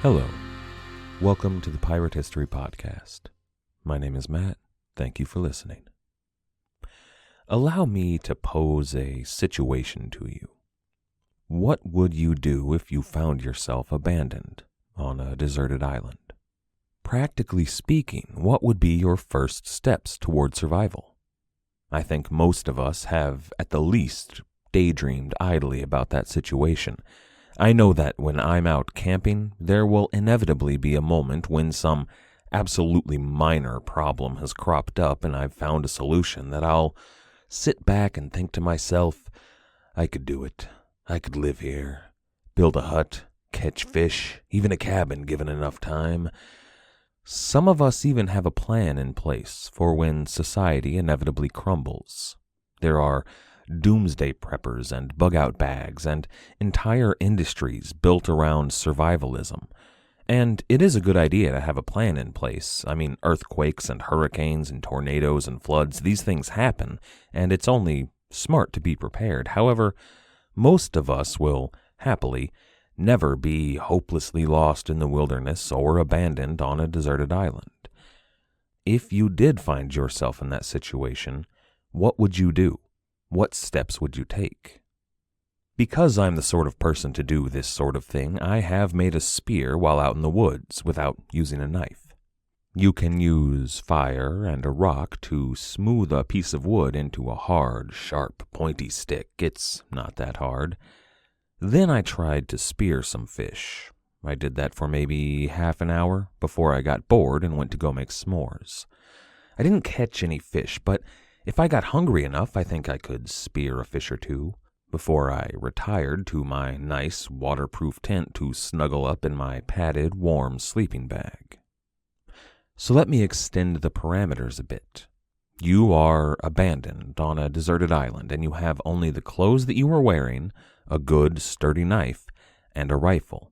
Hello. Welcome to the Pirate History Podcast. My name is Matt. Thank you for listening. Allow me to pose a situation to you. What would you do if you found yourself abandoned on a deserted island? Practically speaking, what would be your first steps toward survival? I think most of us have, at the least, daydreamed idly about that situation. I know that when I'm out camping, there will inevitably be a moment when some absolutely minor problem has cropped up and I've found a solution that I'll sit back and think to myself, I could do it. I could live here, build a hut, catch fish, even a cabin given enough time. Some of us even have a plan in place for when society inevitably crumbles. There are doomsday preppers and bug-out bags and entire industries built around survivalism. And it is a good idea to have a plan in place. I mean, earthquakes and hurricanes and tornadoes and floods, these things happen, and it's only smart to be prepared. However, most of us will, happily, never be hopelessly lost in the wilderness or abandoned on a deserted island. If you did find yourself in that situation, what would you do? What steps would you take? Because I'm the sort of person to do this sort of thing, I have made a spear while out in the woods without using a knife. You can use fire and a rock to smooth a piece of wood into a hard, sharp, pointy stick. It's not that hard. Then I tried to spear some fish. I did that for maybe half an hour before I got bored and went to go make s'mores. I didn't catch any fish, but if I got hungry enough, I think I could spear a fish or two before I retired to my nice waterproof tent to snuggle up in my padded, warm sleeping bag. So let me extend the parameters a bit. You are abandoned on a deserted island, and you have only the clothes that you were wearing, a good, sturdy knife, and a rifle.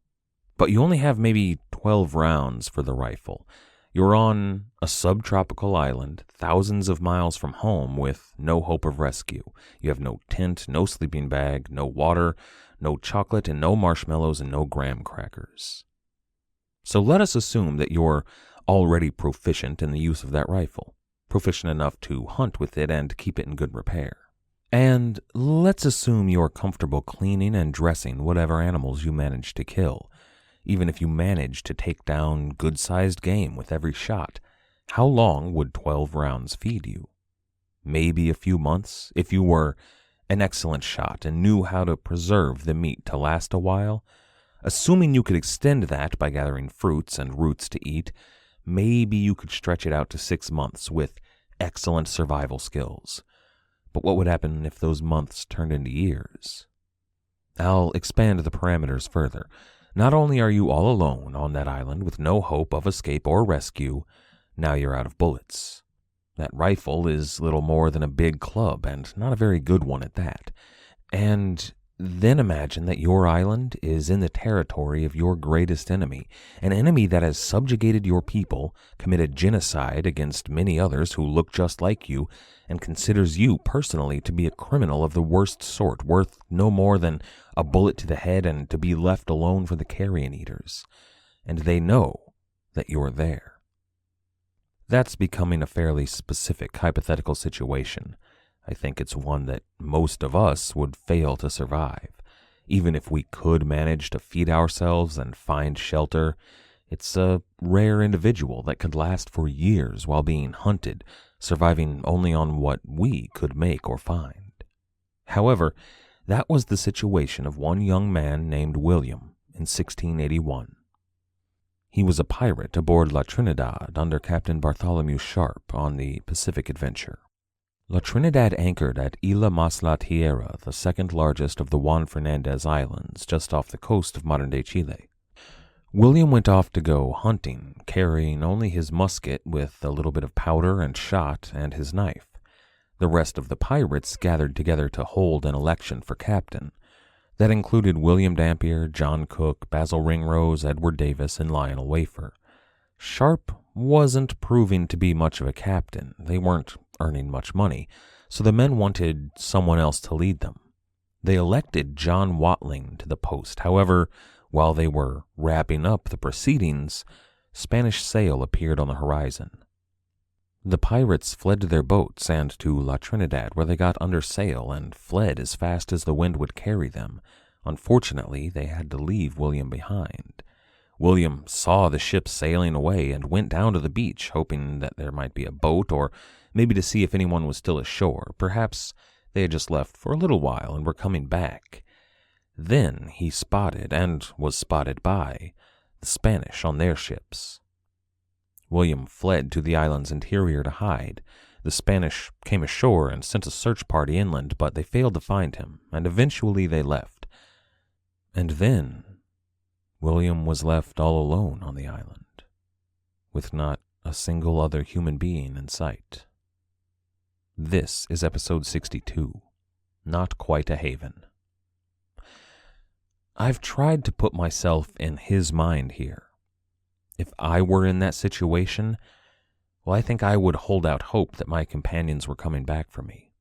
But you only have maybe 12 rounds for the rifle. You're on a subtropical island, thousands of miles from home, with no hope of rescue. You have no tent, no sleeping bag, no water, no chocolate, and no marshmallows, and no graham crackers. So let us assume that you're already proficient in the use of that rifle, proficient enough to hunt with it and keep it in good repair. And let's assume you're comfortable cleaning and dressing whatever animals you manage to kill. Even if you manage to take down good-sized game with every shot, how long would 12 rounds feed you? Maybe a few months, if you were an excellent shot and knew how to preserve the meat to last a while. Assuming you could extend that by gathering fruits and roots to eat, maybe you could stretch it out to 6 months with excellent survival skills. But what would happen if those months turned into years? I'll expand the parameters further. Not only are you all alone on that island with no hope of escape or rescue, now you're out of bullets. That rifle is little more than a big club, and not a very good one at that. And then imagine that your island is in the territory of your greatest enemy, an enemy that has subjugated your people, committed genocide against many others who look just like you, and considers you personally to be a criminal of the worst sort, worth no more than a bullet to the head and to be left alone for the carrion eaters. And they know that you're there. That's becoming a fairly specific hypothetical situation. I think it's one that most of us would fail to survive. Even if we could manage to feed ourselves and find shelter, it's a rare individual that could last for years while being hunted, surviving only on what we could make or find. However, that was the situation of one young man named William in 1681. He was a pirate aboard La Trinidad under Captain Bartholomew Sharp on the Pacific Adventure. La Trinidad anchored at Isla Mas La Tierra, the second largest of the Juan Fernandez Islands, just off the coast of modern-day Chile. William went off to go hunting, carrying only his musket with a little bit of powder and shot and his knife. The rest of the pirates gathered together to hold an election for captain. That included William Dampier, John Cook, Basil Ringrose, Edward Davis, and Lionel Wafer. Sharp wasn't proving to be much of a captain. They weren't earning much money, so the men wanted someone else to lead them. They elected John Watling to the post. However, While they were wrapping up the proceedings, Spanish sail appeared on the horizon. The pirates fled to their boats and to La Trinidad, where they got under sail and fled as fast as the wind would carry them. Unfortunately, they had to leave William behind. William saw the ship sailing away and went down to the beach, hoping that there might be a boat, or maybe to see if anyone was still ashore. Perhaps they had just left for a little while and were coming back. Then he spotted, and was spotted by, the Spanish on their ships. William fled to the island's interior to hide. The Spanish came ashore and sent a search party inland, but they failed to find him, and eventually they left. And then William was left all alone on the island, with not a single other human being in sight. This is episode 62, Not Quite a Haven. I've tried to put myself in his mind here. If I were in that situation, well, I think I would hold out hope that my companions were coming back for me.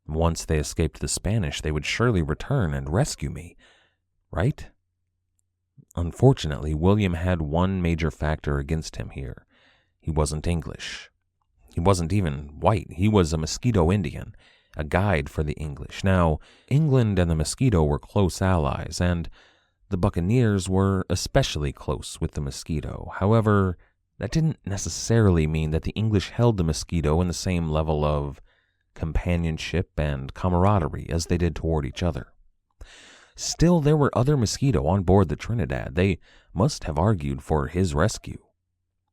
Once they escaped the Spanish, they would surely return and rescue me, right? Unfortunately, William had one major factor against him here. He wasn't English. He wasn't even white. He was a Mosquito Indian, a guide for the English. Now, England and the Mosquito were close allies, and the Buccaneers were especially close with the Mosquito. However, that didn't necessarily mean that the English held the Mosquito in the same level of companionship and camaraderie as they did toward each other. Still, there were other Mosquito on board the Trinidad. They must have argued for his rescue.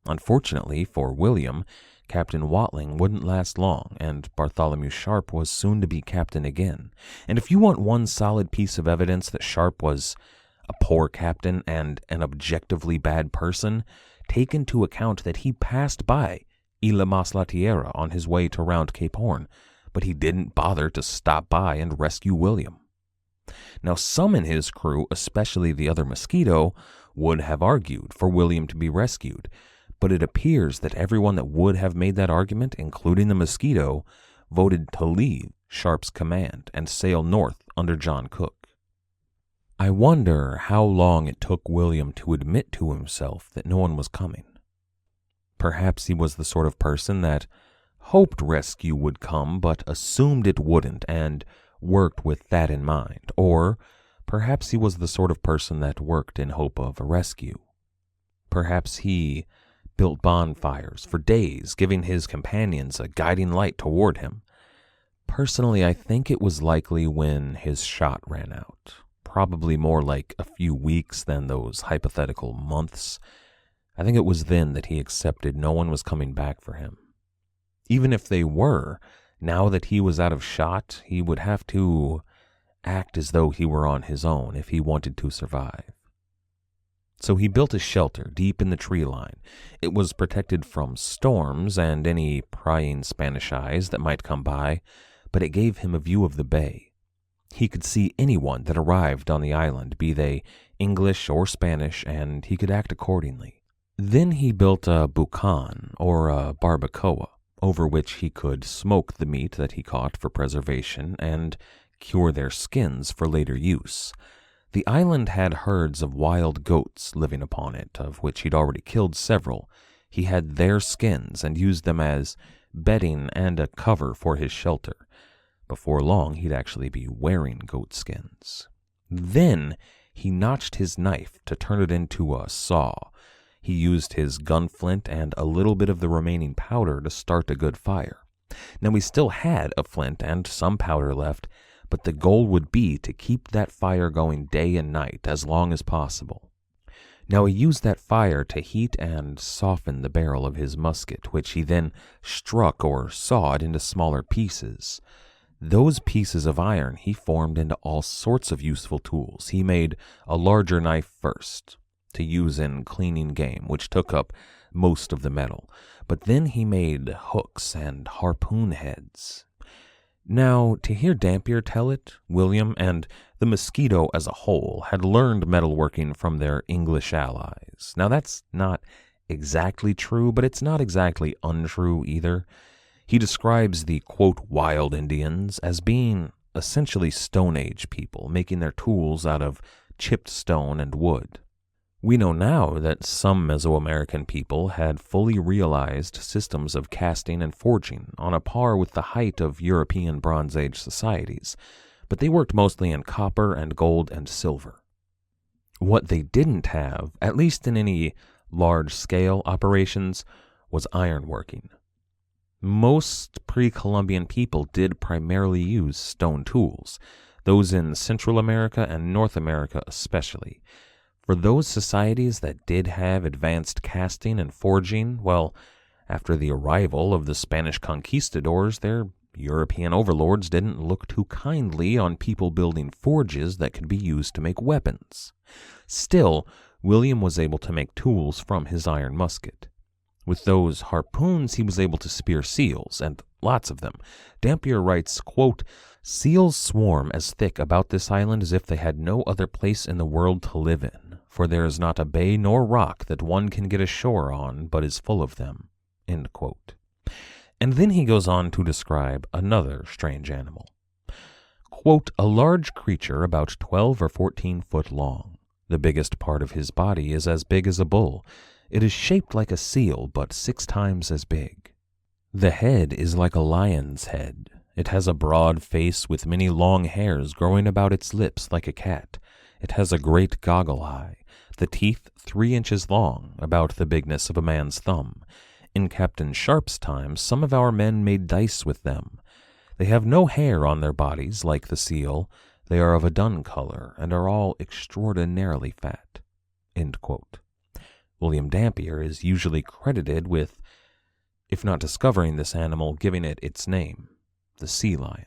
Unfortunately for William, Captain Watling wouldn't last long, and Bartholomew Sharp was soon to be captain again. And if you want one solid piece of evidence that Sharp was a poor captain and an objectively bad person, take into account that he passed by Isla Mas La Tierra on his way to round Cape Horn, but he didn't bother to stop by and rescue William. Now, some in his crew, especially the other Mosquito, would have argued for William to be rescued, but it appears that everyone that would have made that argument, including the Mosquito, voted to leave Sharp's command and sail north under John Cook. I wonder how long it took William to admit to himself that no one was coming. Perhaps he was the sort of person that hoped rescue would come but assumed it wouldn't and worked with that in mind. Or perhaps he was the sort of person that worked in hope of a rescue. Perhaps he built bonfires for days, giving his companions a guiding light toward him. Personally, I think it was likely when his shot ran out. Probably more like a few weeks than those hypothetical months. I think it was then that he accepted no one was coming back for him. Even if they were, now that he was out of shot, he would have to act as though he were on his own if he wanted to survive. So he built a shelter deep in the tree line. It was protected from storms and any prying Spanish eyes that might come by, but it gave him a view of the bay. He could see anyone that arrived on the island, be they English or Spanish, and he could act accordingly. Then he built a bucan, or a barbacoa, over which he could smoke the meat that he caught for preservation and cure their skins for later use. The island had herds of wild goats living upon it, of which he'd already killed several. He had their skins and used them as bedding and a cover for his shelter. Before long, he'd actually be wearing goat skins. Then he notched his knife to turn it into a saw. He used his gunflint and a little bit of the remaining powder to start a good fire. Now, we still had a flint and some powder left, but the goal would be to keep that fire going day and night as long as possible. Now, he used that fire to heat and soften the barrel of his musket, which he then struck or sawed into smaller pieces. Those pieces of iron he formed into all sorts of useful tools. He made a larger knife first, to use in cleaning game, which took up most of the metal. But then he made hooks and harpoon heads. Now, to hear Dampier tell it, William and the Mosquito as a whole had learned metalworking from their English allies. Now, that's not exactly true, but it's not exactly untrue either. He describes the, quote, wild Indians as being essentially Stone Age people, making their tools out of chipped stone and wood. We know now that some Mesoamerican people had fully realized systems of casting and forging on a par with the height of European Bronze Age societies, but they worked mostly in copper and gold and silver. What they didn't have, at least in any large-scale operations, was ironworking. Most pre-Columbian people did primarily use stone tools, those in Central America and North America especially. For those societies that did have advanced casting and forging, well, after the arrival of the Spanish conquistadors, their European overlords didn't look too kindly on people building forges that could be used to make weapons. Still, William was able to make tools from his iron musket. With those harpoons, he was able to spear seals, and lots of them. Dampier writes, quote, "Seals swarm as thick about this island as if they had no other place in the world to live in, for there is not a bay nor rock that one can get ashore on but is full of them." End quote. And then he goes on to describe another strange animal. Quote, "A large creature about 12 or 14 foot long. The biggest part of his body is as big as a bull. It is shaped like a seal, but 6 times as big. The head is like a lion's head. It has a broad face with many long hairs growing about its lips like a cat. It has a great goggle eye. The teeth 3 inches long, about the bigness of a man's thumb. In Captain Sharp's time, some of our men made dice with them. They have no hair on their bodies like the seal. They are of a dun color, and are all extraordinarily fat." End quote. William Dampier is usually credited with, if not discovering this animal, giving it its name, the sea lion.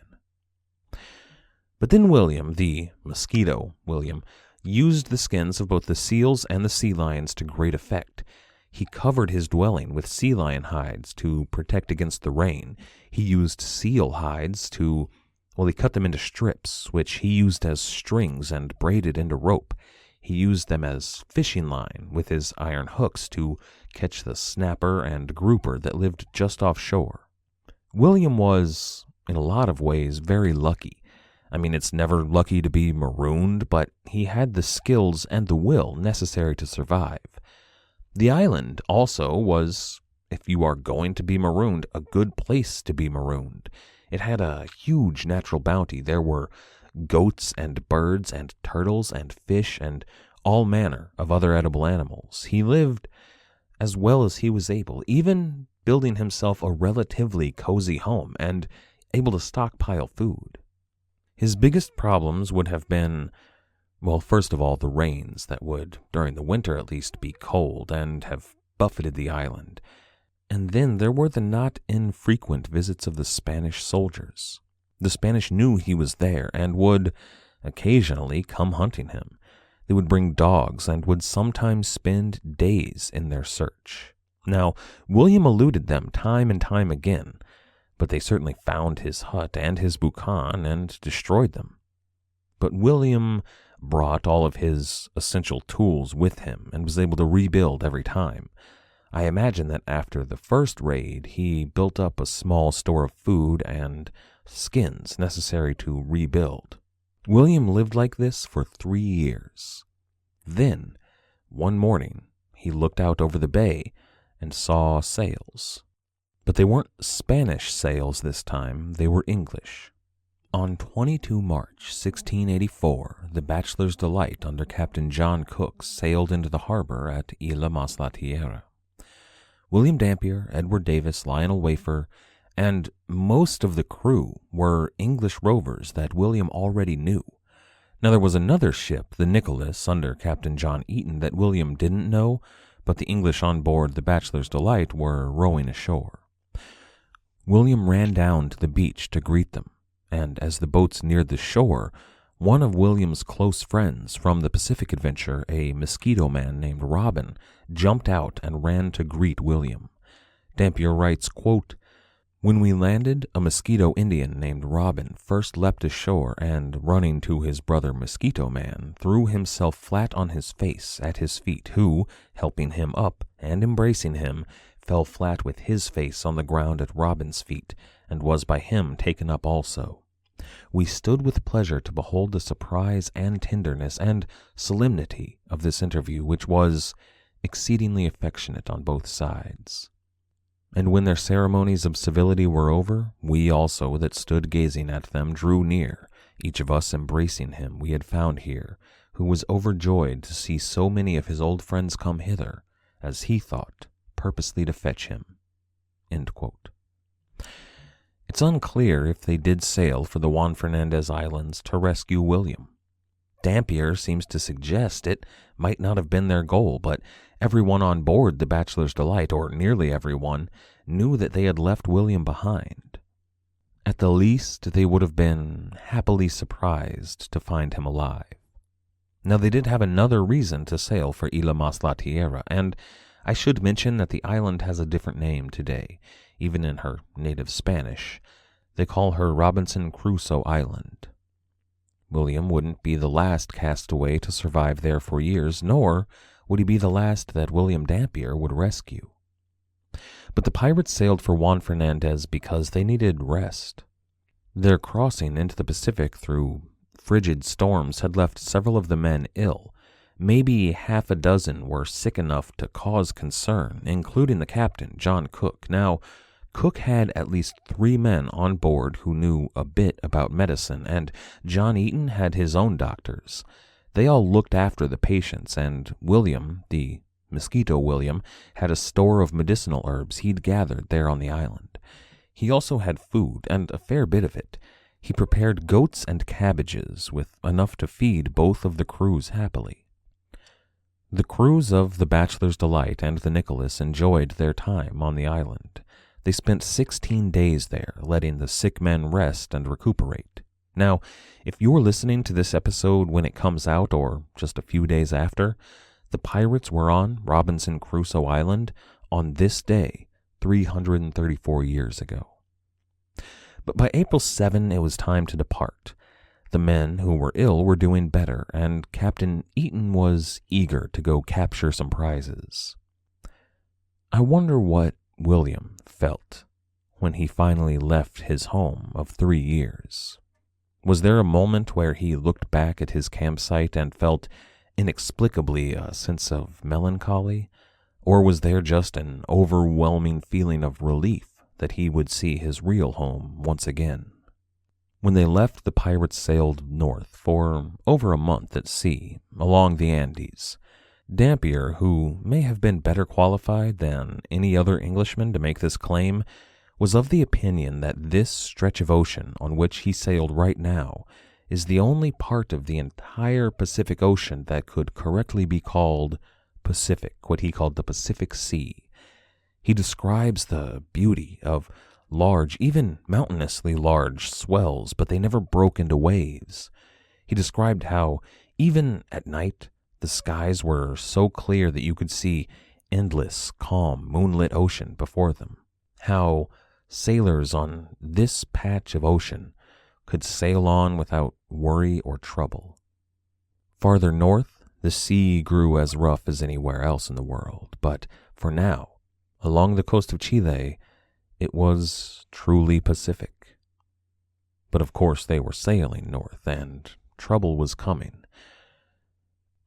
But then William, the mosquito William, used the skins of both the seals and the sea lions to great effect. He covered his dwelling with sea lion hides to protect against the rain. He used seal hides he cut them into strips, which he used as strings and braided into rope. He used them as fishing line with his iron hooks to catch the snapper and grouper that lived just offshore. William was, in a lot of ways, very lucky. I mean, it's never lucky to be marooned, but he had the skills and the will necessary to survive. The island also was, if you are going to be marooned, a good place to be marooned. It had a huge natural bounty. There were goats and birds and turtles and fish and all manner of other edible animals. He lived as well as he was able, even building himself a relatively cozy home and able to stockpile food. His biggest problems would have been, well, first of all, the rains that would, during the winter at least, be cold and have buffeted the island. And then there were the not infrequent visits of the Spanish soldiers. The Spanish knew he was there and would occasionally come hunting him. They would bring dogs and would sometimes spend days in their search. Now, William eluded them time and time again, but they certainly found his hut and his boucan and destroyed them. But William brought all of his essential tools with him and was able to rebuild every time. I imagine that after the first raid, he built up a small store of food and skins necessary to rebuild. William lived like this for 3 years. Then, one morning, he looked out over the bay and saw sails. But they weren't Spanish sails this time, they were English. On 22 March 1684, the Bachelor's Delight under Captain John Cook sailed into the harbor at Isla Mas la Tierra. William Dampier, Edward Davis, Lionel Wafer, and most of the crew were English rovers that William already knew. Now there was another ship, the Nicholas, under Captain John Eaton, that William didn't know, but the English on board the Bachelor's Delight were rowing ashore. William ran down to the beach to greet them, and as the boats neared the shore, one of William's close friends from the Pacific adventure, a mosquito man named Robin, jumped out and ran to greet William. Dampier writes, quote, "When we landed, a Mosquito Indian named Robin first leapt ashore and, running to his brother Mosquito Man, threw himself flat on his face at his feet, who, helping him up and embracing him, fell flat with his face on the ground at Robin's feet, and was by him taken up also. We stood with pleasure to behold the surprise and tenderness and solemnity of this interview, which was exceedingly affectionate on both sides. And when their ceremonies of civility were over, we also that stood gazing at them drew near, each of us embracing him we had found here, who was overjoyed to see so many of his old friends come hither, as he thought, purposely to fetch him." End quote. It's unclear if they did sail for the Juan Fernandez Islands to rescue William. Dampier seems to suggest it might not have been their goal, but everyone on board the Bachelor's Delight, or nearly everyone, knew that they had left William behind. At the least, they would have been happily surprised to find him alive. Now, they did have another reason to sail for Isla Mas La Tierra, and I should mention that the island has a different name today, even in her native Spanish. They call her Robinson Crusoe Island. William wouldn't be the last castaway to survive there for years, nor would he be the last that William Dampier would rescue. But the pirates sailed for Juan Fernandez because they needed rest. Their crossing into the Pacific through frigid storms had left several of the men ill. Maybe half a dozen were sick enough to cause concern, including the captain, John Cook. Now, Cook had at least 3 men on board who knew a bit about medicine, and John Eaton had his own doctors. They all looked after the patients, and William, the Mosquito William, had a store of medicinal herbs he'd gathered there on the island. He also had food, and a fair bit of it. He prepared goats and cabbages, with enough to feed both of the crews happily. The crews of the Bachelor's Delight and the Nicholas enjoyed their time on the island. They spent 16 days there, letting the sick men rest and recuperate. Now, if you're listening to this episode when it comes out, or just a few days after, the pirates were on Robinson Crusoe Island on this day, 334 years ago. But by April 7, it was time to depart. The men who were ill were doing better, and Captain Eaton was eager to go capture some prizes. I wonder what William felt when he finally left his home of 3 years. Was there a moment where he looked back at his campsite and felt inexplicably a sense of melancholy? Or was there just an overwhelming feeling of relief that he would see his real home once again? When they left, the pirates sailed north for over a month at sea, along the Andes. Dampier, who may have been better qualified than any other Englishman to make this claim, was of the opinion that this stretch of ocean on which he sailed right now is the only part of the entire Pacific Ocean that could correctly be called Pacific, what he called the Pacific Sea. He describes the beauty of large, even mountainously large swells, but they never broke into waves. He described how, even at night, the skies were so clear that you could see endless, calm, moonlit ocean before them. How sailors on this patch of ocean could sail on without worry or trouble. Farther north, the sea grew as rough as anywhere else in the world, but for now, along the coast of Chile, it was truly Pacific. But of course they were sailing north, and trouble was coming.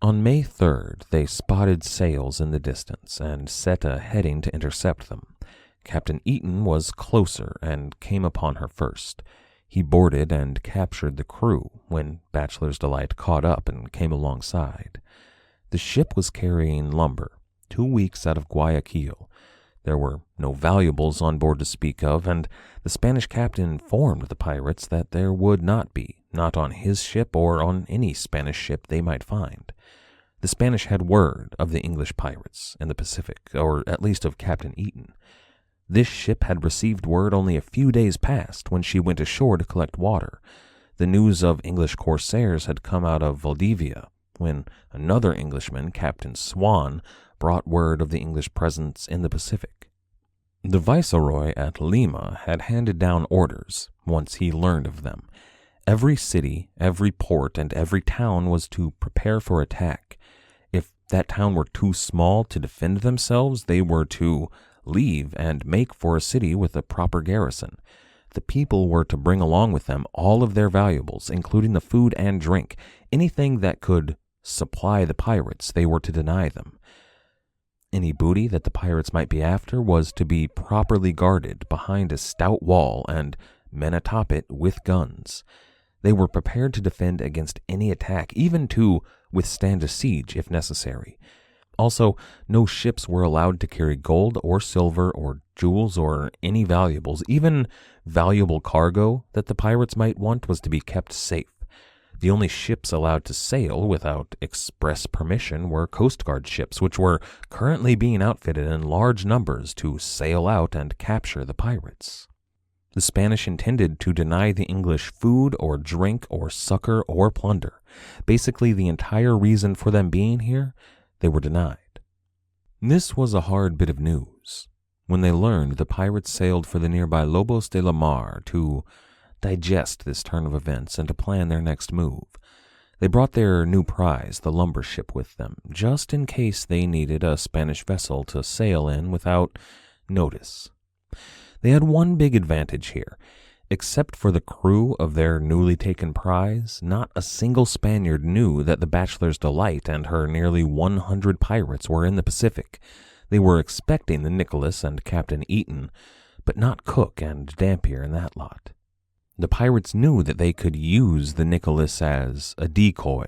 On May 3rd, they spotted sails in the distance and set a heading to intercept them. Captain Eaton was closer and came upon her first. He boarded and captured the crew when Bachelor's Delight caught up and came alongside. The ship was carrying lumber, 2 weeks out of Guayaquil. There were no valuables on board to speak of, and the Spanish captain informed the pirates that there would not be, not on his ship or on any Spanish ship they might find. The Spanish had word of the English pirates in the Pacific, or at least of Captain Eaton. This ship had received word only a few days past when she went ashore to collect water. The news of English corsairs had come out of Valdivia, when another Englishman, Captain Swan, brought word of the English presence in the Pacific. The viceroy at Lima had handed down orders, once he learned of them. Every city, every port, and every town was to prepare for attack. If that town were too small to defend themselves, they were to leave and make for a city with a proper garrison. The people were to bring along with them all of their valuables, including the food and drink. Anything that could supply the pirates, they were to deny them. Any booty that the pirates might be after was to be properly guarded behind a stout wall and men atop it with guns. They were prepared to defend against any attack, even to withstand a siege if necessary. Also, no ships were allowed to carry gold or silver or jewels or any valuables. Even valuable cargo that the pirates might want was to be kept safe. The only ships allowed to sail without express permission were Coast Guard ships, which were currently being outfitted in large numbers to sail out and capture the pirates. The Spanish intended to deny the English food or drink or succor or plunder. Basically, the entire reason for them being here, they were denied. This was a hard bit of news. When they learned the pirates sailed for the nearby Lobos de la Mar to digest this turn of events and to plan their next move. They brought their new prize, the lumber ship, with them, just in case they needed a Spanish vessel to sail in without notice. They had one big advantage here. Except for the crew of their newly taken prize, not a single Spaniard knew that the Bachelor's Delight and her nearly 100 pirates were in the Pacific. They were expecting the Nicholas and Captain Eaton, but not Cook and Dampier in that lot. The pirates knew that they could use the Nicholas as a decoy,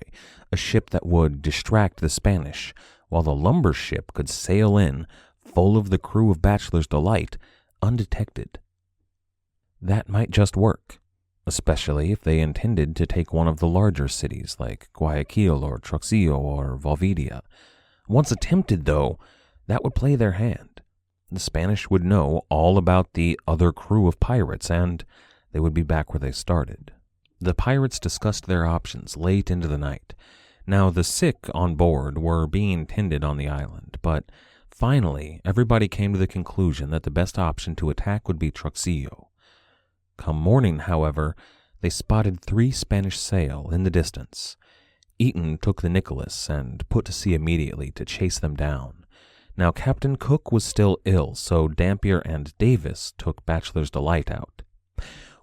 a ship that would distract the Spanish, while the lumber ship could sail in, full of the crew of Bachelor's Delight, undetected. That might just work, especially if they intended to take one of the larger cities like Guayaquil or Truxillo or Valvidia. Once attempted, though, that would play their hand. The Spanish would know all about the other crew of pirates, and they would be back where they started. The pirates discussed their options late into the night. Now, the sick on board were being tended on the island, but finally everybody came to the conclusion that the best option to attack would be Truxillo. Come morning, however, they spotted 3 Spanish sail in the distance. Eaton took the Nicholas and put to sea immediately to chase them down. Now, Captain Cook was still ill, so Dampier and Davis took Bachelor's Delight out.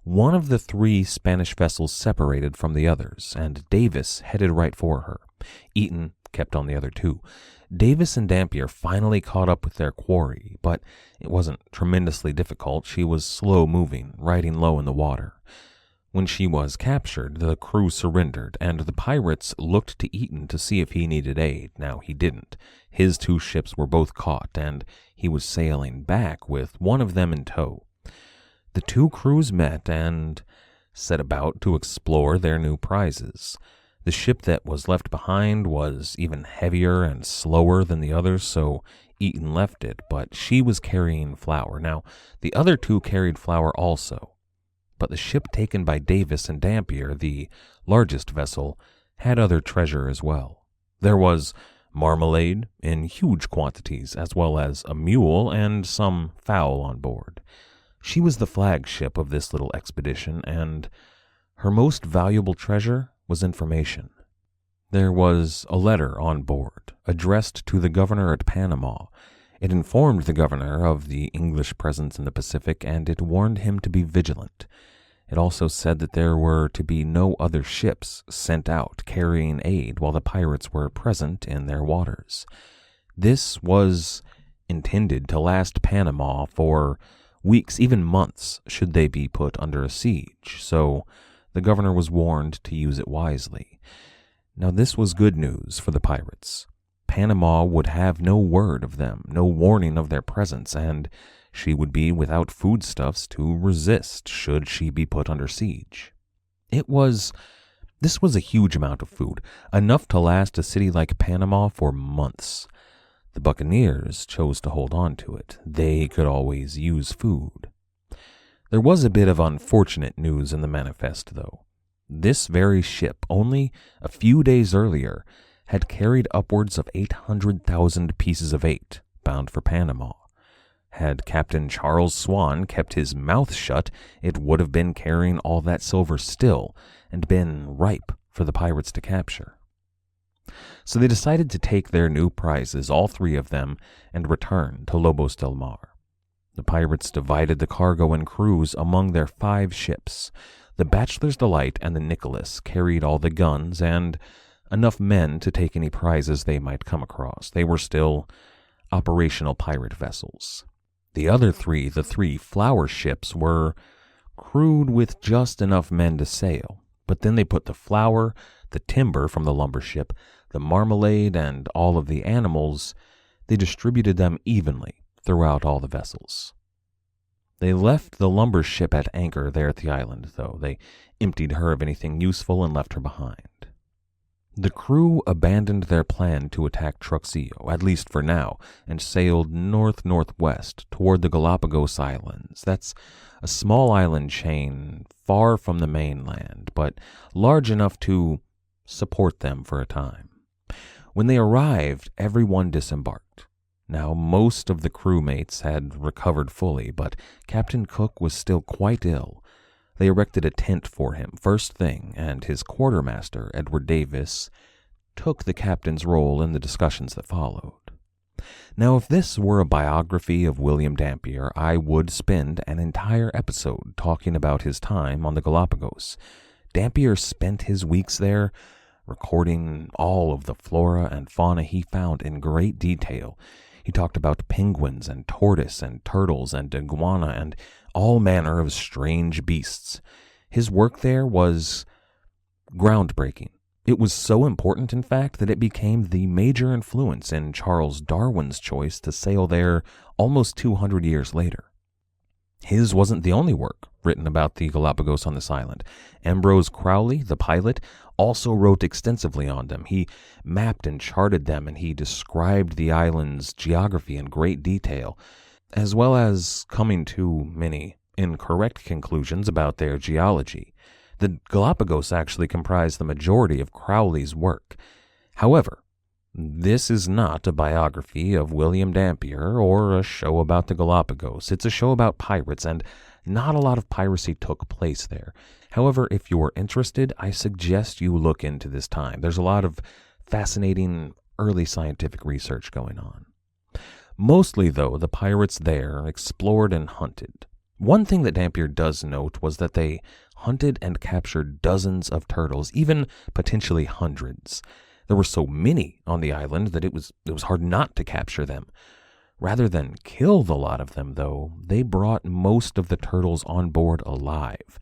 One of the 3 Spanish vessels separated from the others, and Davis headed right for her. Eaton kept on the other 2. Davis and Dampier finally caught up with their quarry, but it wasn't tremendously difficult. She was slow-moving, riding low in the water. When she was captured, the crew surrendered, and the pirates looked to Eaton to see if he needed aid. Now, he didn't. His 2 ships were both caught, and he was sailing back with one of them in tow. The 2 crews met and set about to explore their new prizes. The ship that was left behind was even heavier and slower than the others, so Eaton left it, but she was carrying flour. Now, the other 2 carried flour also, but the ship taken by Davis and Dampier, the largest vessel, had other treasure as well. There was marmalade in huge quantities, as well as a mule and some fowl on board. She was the flagship of this little expedition, and her most valuable treasure was information. There was a letter on board, addressed to the governor at Panama. It informed the governor of the English presence in the Pacific, and it warned him to be vigilant. It also said that there were to be no other ships sent out carrying aid while the pirates were present in their waters. This was intended to last Panama for weeks, even months, should they be put under a siege, so the governor was warned to use it wisely. Now, this was good news for the pirates. Panama would have no word of them, no warning of their presence, and she would be without foodstuffs to resist should she be put under siege. This was a huge amount of food, enough to last a city like Panama for months. The buccaneers chose to hold on to it. They could always use food. There was a bit of unfortunate news in the manifest, though. This very ship, only a few days earlier, had carried upwards of 800,000 pieces of eight, bound for Panama. Had Captain Charles Swan kept his mouth shut, it would have been carrying all that silver still, and been ripe for the pirates to capture. So they decided to take their new prizes, all 3 of them, and return to Lobos del Mar. The pirates divided the cargo and crews among their 5 ships. The Bachelor's Delight and the Nicholas carried all the guns and enough men to take any prizes they might come across. They were still operational pirate vessels. The other 3, the 3 flower ships, were crewed with just enough men to sail, but then they put the flour, the timber from the lumber ship, the marmalade, and all of the animals, they distributed them evenly throughout all the vessels. They left the lumber ship at anchor there at the island, though. They emptied her of anything useful and left her behind. The crew abandoned their plan to attack Truxillo, at least for now, and sailed north-northwest toward the Galapagos Islands. That's a small island chain far from the mainland, but large enough to support them for a time. When they arrived, everyone disembarked. Now, most of the crewmates had recovered fully, but Captain Cook was still quite ill. They erected a tent for him first thing, and his quartermaster, Edward Davis, took the captain's role in the discussions that followed. Now, if this were a biography of William Dampier, I would spend an entire episode talking about his time on the Galapagos. Dampier spent his weeks there, recording all of the flora and fauna he found in great detail. He talked about penguins and tortoise and turtles and iguana and all manner of strange beasts. His work there was groundbreaking. It was so important, in fact, that it became the major influence in Charles Darwin's choice to sail there almost 200 years later. His wasn't the only work written about the Galapagos on this island. Ambrose Crowley, the pilot, also wrote extensively on them. He mapped and charted them, and he described the island's geography in great detail, as well as coming to many incorrect conclusions about their geology. The Galapagos actually comprised the majority of Crowley's work. However, this is not a biography of William Dampier or a show about the Galapagos. It's a show about pirates, and not a lot of piracy took place there. However, if you're interested, I suggest you look into this time. There's a lot of fascinating early scientific research going on. Mostly, though, the pirates there explored and hunted. One thing that Dampier does note was that they hunted and captured dozens of turtles, even potentially hundreds. There were so many on the island that it was hard not to capture them. Rather than kill the lot of them, though, they brought most of the turtles on board alive,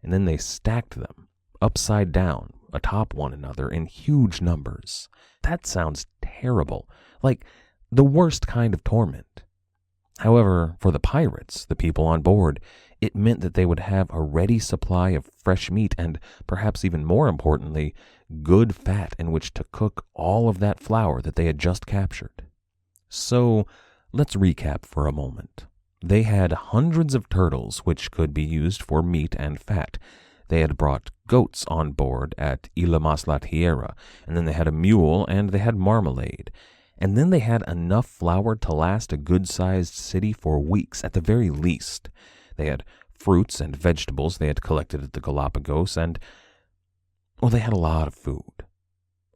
and then they stacked them upside down atop one another in huge numbers. That sounds terrible, like the worst kind of torment. However, for the pirates, the people on board, it meant that they would have a ready supply of fresh meat and, perhaps even more importantly, good fat in which to cook all of that flour that they had just captured. So, let's recap for a moment. They had hundreds of turtles which could be used for meat and fat. They had brought goats on board at Isla Mas La Tierra, and then they had a mule and they had marmalade. And then they had enough flour to last a good-sized city for weeks at the very least. They had fruits and vegetables they had collected at the Galapagos, and, well, they had a lot of food.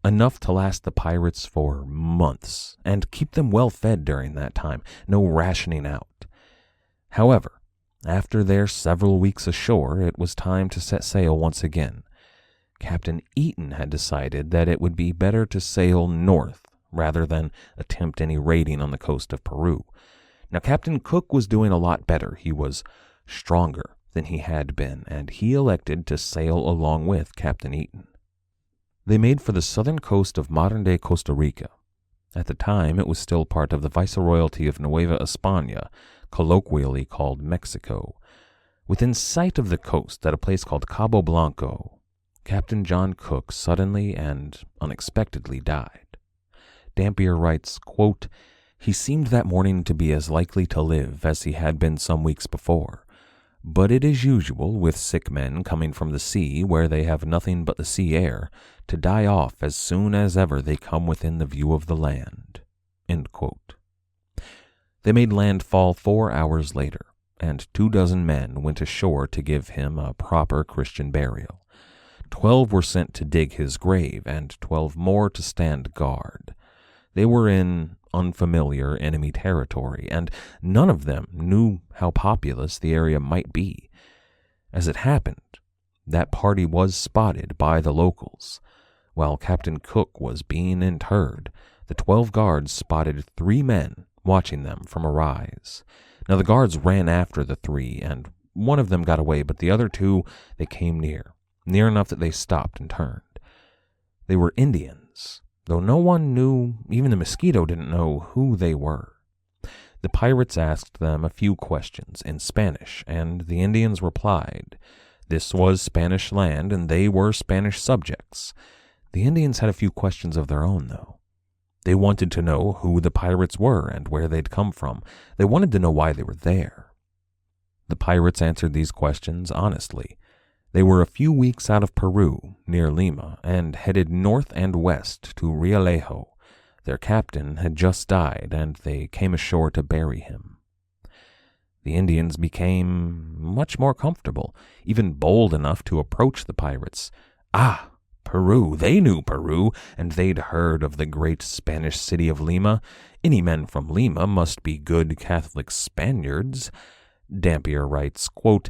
Enough to last the pirates for months, and keep them well fed during that time, no rationing out. However, after their several weeks ashore, it was time to set sail once again. Captain Eaton had decided that it would be better to sail north rather than attempt any raiding on the coast of Peru. Now, Captain Cook was doing a lot better. He was stronger than he had been, and he elected to sail along with Captain Eaton. They made for the southern coast of modern-day Costa Rica. At the time, it was still part of the Viceroyalty of Nueva España, colloquially called Mexico. Within sight of the coast, at a place called Cabo Blanco, Captain John Cook suddenly and unexpectedly died. Dampier writes, quote, "He seemed that morning to be as likely to live as he had been some weeks before. But it is usual with sick men coming from the sea, where they have nothing but the sea air, to die off as soon as ever they come within the view of the land." End quote. They made landfall 4 hours later, and 24 men went ashore to give him a proper Christian burial. 12 were sent to dig his grave, and 12 more to stand guard. They were in unfamiliar enemy territory, and none of them knew how populous the area might be. As it happened, that party was spotted by the locals. While Captain Cook was being interred, the 12 guards spotted 3 men watching them from a rise. Now the guards ran after the 3, and one of them got away, but the other 2, they came near enough that they stopped and turned. They were Indians, though no one knew, even the mosquito didn't know who they were. The pirates asked them a few questions in Spanish, and the Indians replied. This was Spanish land, and they were Spanish subjects. The Indians had a few questions of their own, though. They wanted to know who the pirates were and where they'd come from. They wanted to know why they were there. The pirates answered these questions honestly. They were a few weeks out of Peru, near Lima, and headed north and west to Rialejo. Their captain had just died, and they came ashore to bury him. The Indians became much more comfortable, even bold enough to approach the pirates. Ah, Peru! They knew Peru, and they'd heard of the great Spanish city of Lima. Any men from Lima must be good Catholic Spaniards. Dampier writes, quote,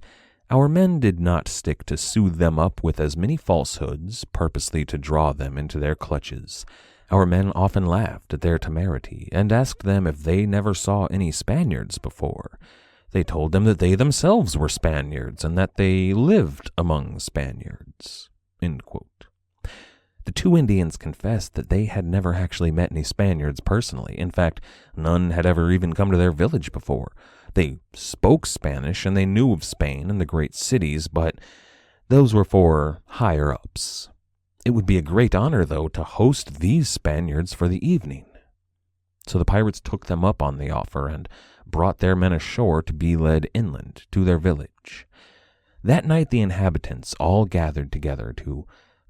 "Our men did not stick to soothe them up with as many falsehoods, purposely to draw them into their clutches. Our men often laughed at their temerity, and asked them if they never saw any Spaniards before. They told them that they themselves were Spaniards, and that they lived among Spaniards." End quote. The 2 Indians confessed that they had never actually met any Spaniards personally. In fact, none had ever even come to their village before. They spoke Spanish, and they knew of Spain and the great cities, but those were for higher-ups. It would be a great honor, though, to host these Spaniards for the evening. So the pirates took them up on the offer and brought their men ashore to be led inland to their village. That night the inhabitants all gathered together to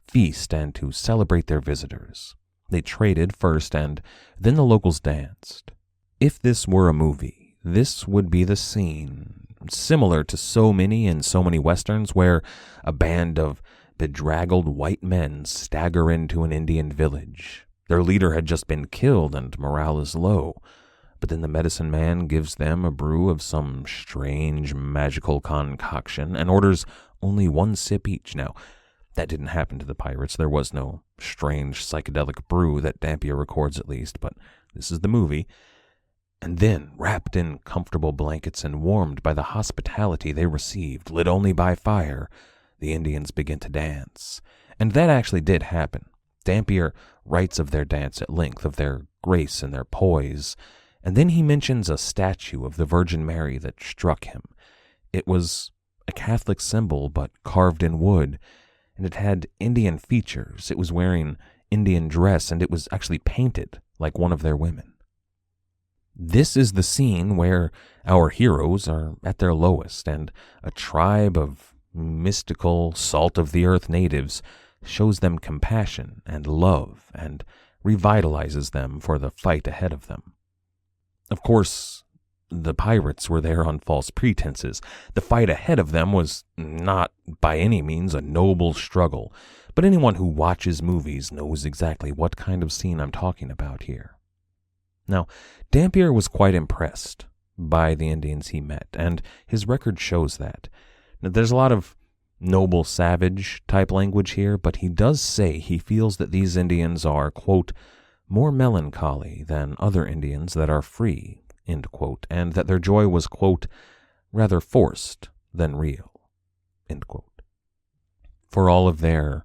feast and to celebrate their visitors. They traded first, and then the locals danced. If this were a movie, this would be the scene, similar to so many and so many westerns, where a band of bedraggled white men stagger into an Indian village. Their leader had just been killed and morale is low, but then the medicine man gives them a brew of some strange magical concoction and orders only 1 sip each. Now, that didn't happen to the pirates. There was no strange psychedelic brew that Dampier records, at least, but this is the movie. And then, wrapped in comfortable blankets and warmed by the hospitality they received, lit only by fire, the Indians begin to dance. And that actually did happen. Dampier writes of their dance at length, of their grace and their poise, and then he mentions a statue of the Virgin Mary that struck him. It was a Catholic symbol, but carved in wood, and it had Indian features. It was wearing Indian dress, and it was actually painted like one of their women. This is the scene where our heroes are at their lowest, and a tribe of mystical, salt-of-the-earth natives shows them compassion and love and revitalizes them for the fight ahead of them. Of course, the pirates were there on false pretenses. The fight ahead of them was not by any means a noble struggle, but anyone who watches movies knows exactly what kind of scene I'm talking about here. Now, Dampier was quite impressed by the Indians he met, and his record shows that. Now, there's a lot of noble savage type language here, but he does say he feels that these Indians are, quote, more melancholy than other Indians that are free, end quote, and that their joy was, quote, rather forced than real, end quote. For all of their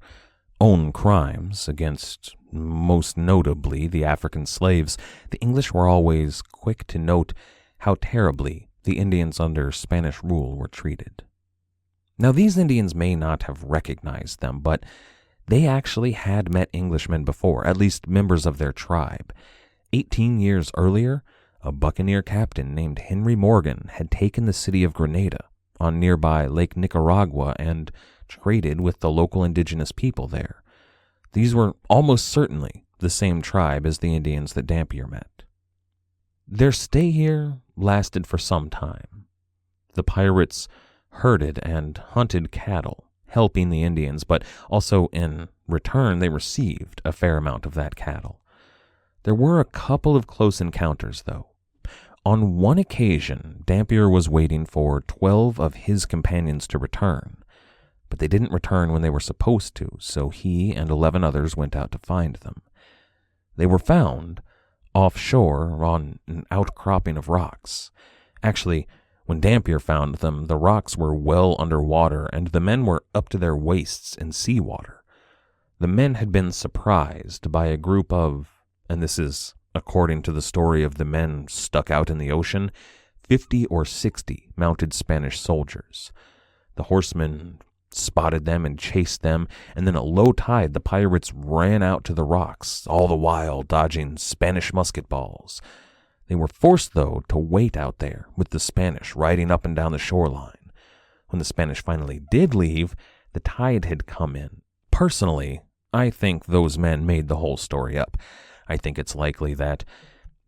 own crimes against, most notably, the African slaves, the English were always quick to note how terribly the Indians under Spanish rule were treated. Now, these Indians may not have recognized them, but they actually had met Englishmen before, at least members of their tribe. 18 years earlier, a buccaneer captain named Henry Morgan had taken the city of Grenada on nearby Lake Nicaragua and traded with the local indigenous people there. These were almost certainly the same tribe as the Indians that Dampier met. Their stay here lasted for some time. The pirates herded and hunted cattle, helping the Indians, but also in return they received a fair amount of that cattle. There were a couple of close encounters, though. On one occasion, Dampier was waiting for 12 of his companions to return, but they didn't return when they were supposed to, so he and 11 others went out to find them. They were found offshore on an outcropping of rocks. Actually, when Dampier found them, the rocks were well underwater and the men were up to their waists in seawater. The men had been surprised by a group of, and this is according to the story of the men stuck out in the ocean, 50 or 60 mounted Spanish soldiers. The horsemen spotted them and chased them, and then at low tide the pirates ran out to the rocks, all the while dodging Spanish musket balls. They were forced, though, to wait out there with the Spanish riding up and down the shoreline. When the Spanish finally did leave, the tide had come in. Personally, I think those men made the whole story up. I think it's likely that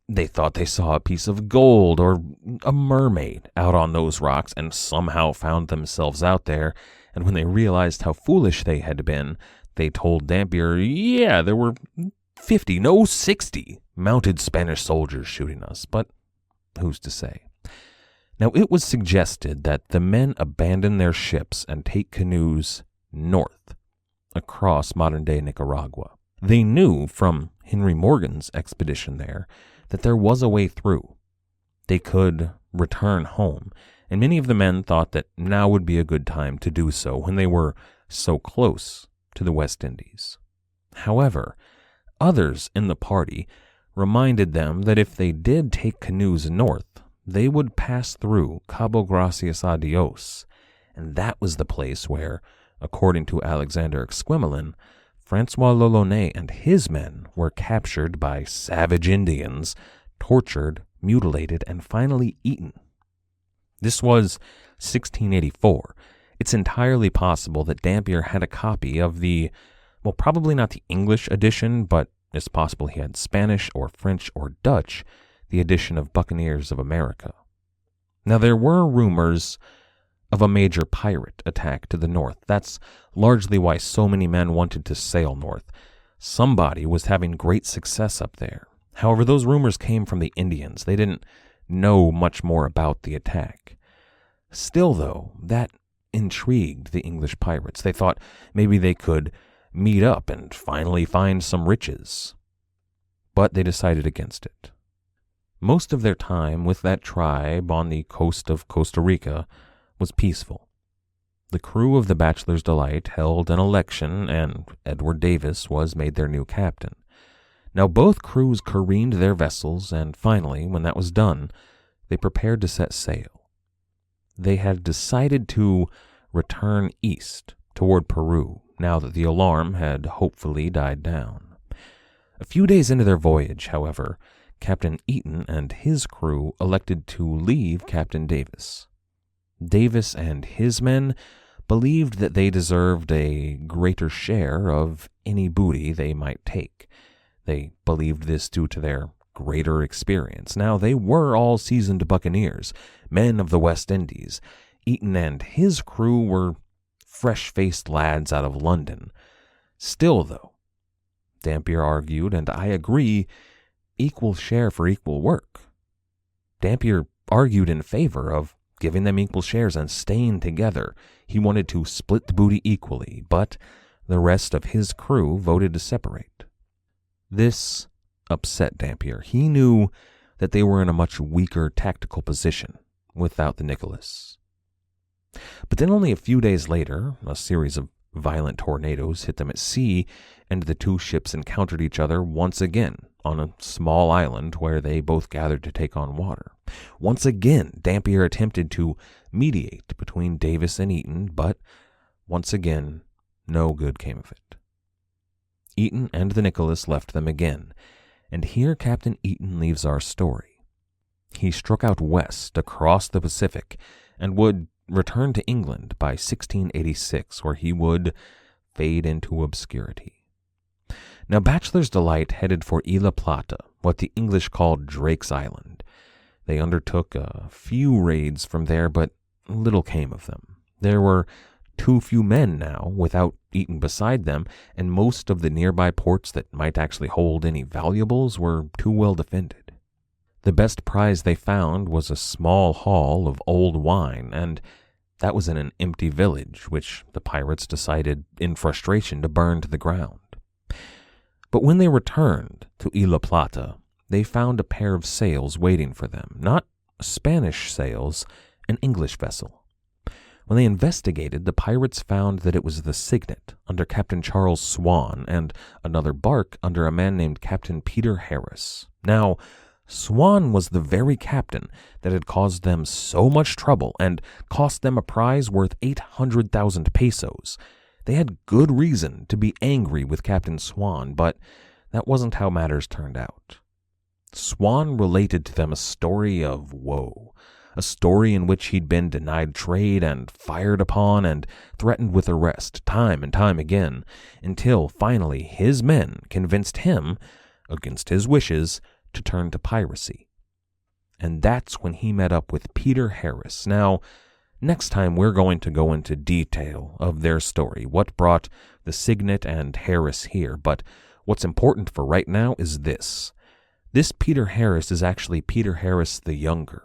they thought they saw a piece of gold or a mermaid out on those rocks and somehow found themselves out there, and when they realized how foolish they had been, they told Dampier, yeah, there were 50, no 60 mounted Spanish soldiers shooting us, but who's to say? Now, it was suggested that the men abandon their ships and take canoes north across modern-day Nicaragua. They knew from Henry Morgan's expedition there that there was a way through. They could return home, and many of the men thought that now would be a good time to do so when they were so close to the West Indies. However, others in the party reminded them that if they did take canoes north, they would pass through Cabo Gracias a Dios, and that was the place where, according to Alexander Exquemelin, Francois l'Olonnais and his men were captured by savage Indians, tortured, mutilated, and finally eaten. This was 1684. It's entirely possible that Dampier had a copy of the, well, probably not the English edition, but it's possible he had Spanish or French or Dutch, the edition of Buccaneers of America. Now, there were rumors of a major pirate attack to the north. That's largely why so many men wanted to sail north. Somebody was having great success up there. However, those rumors came from the Indians. They didn't know much more about the attack. Still, though, that intrigued the English pirates. They thought maybe they could meet up and finally find some riches. But they decided against it. Most of their time with that tribe on the coast of Costa Rica was peaceful. The crew of the Bachelor's Delight held an election, and Edward Davis was made their new captain. Now both crews careened their vessels, and finally, when that was done, they prepared to set sail. They had decided to return east toward Peru, now that the alarm had hopefully died down. A few days into their voyage, however, Captain Eaton and his crew elected to leave Captain Davis. Davis and his men believed that they deserved a greater share of any booty they might take. They believed this due to their greater experience. Now, they were all seasoned buccaneers, men of the West Indies. Eaton and his crew were fresh-faced lads out of London. Still, though, Dampier argued, and I agree, equal share for equal work. Dampier argued in favor of giving them equal shares and staying together. He wanted to split the booty equally, but the rest of his crew voted to separate. This upset Dampier. He knew that they were in a much weaker tactical position without the Nicholas. But then only a few days later, a series of violent tornadoes hit them at sea, and the two ships encountered each other once again on a small island where they both gathered to take on water. Once again, Dampier attempted to mediate between Davis and Eaton, but once again, no good came of it. Eaton and the Nicholas left them again, and here Captain Eaton leaves our story. He struck out west across the Pacific and would return to England by 1686, where he would fade into obscurity. Now, Bachelor's Delight headed for Isla Plata, what the English called Drake's Island. They undertook a few raids from there, but little came of them. There were too few men now, without eaten beside them, and most of the nearby ports that might actually hold any valuables were too well defended. The best prize they found was a small haul of old wine, and that was in an empty village, which the pirates decided in frustration to burn to the ground. But when they returned to Isla Plata, they found a pair of sails waiting for them, not Spanish sails, an English vessel. When they investigated, the pirates found that it was the Signet under Captain Charles Swan and another bark under a man named Captain Peter Harris. Now, Swan was the very captain that had caused them so much trouble and cost them a prize worth 800,000 pesos. They had good reason to be angry with Captain Swan, but that wasn't how matters turned out. Swan related to them a story of woe, a story in which he'd been denied trade and fired upon and threatened with arrest time and time again, until finally his men convinced him, against his wishes, to turn to piracy. And that's when he met up with Peter Harris. Now, next time we're going to go into detail of their story, what brought the Signet and Harris here, but what's important for right now is this. This Peter Harris is actually Peter Harris the Younger.